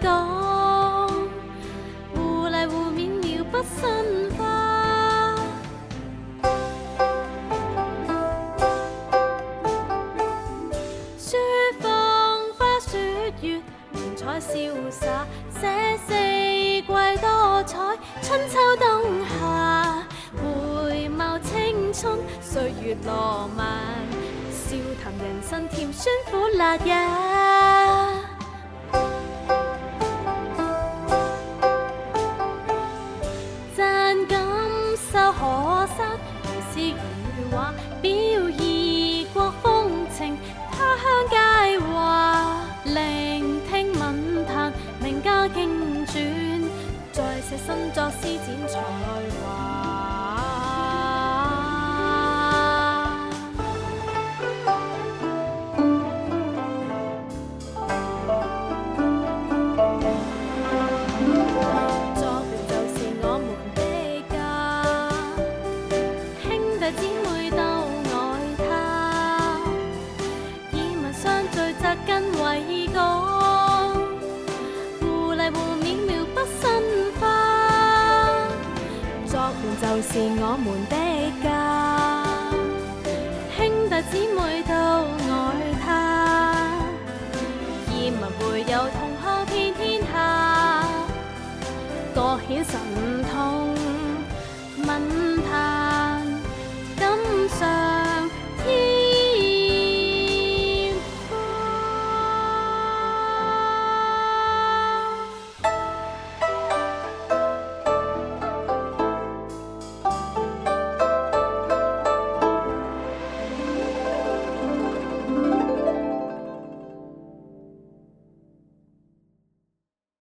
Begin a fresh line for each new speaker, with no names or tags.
講，互勵互勉妙不生花。書放花雪月，雲彩瀟灑，寫四季多彩，春秋冬夏，回眸青春，歲月羅漫，笑談人生甜酸苦辣也。讚感受河山，如詩如畫，表異國風情，他鄉佳話，聆聽文壇名家經傳，再寫新作施展才華。姊妹都愛他，以文相聚扎根為港，互勵互勉妙不生花。作伴就是我們的家，兄弟姊妹都愛他，以文會友同學遍天下，各顯神通文。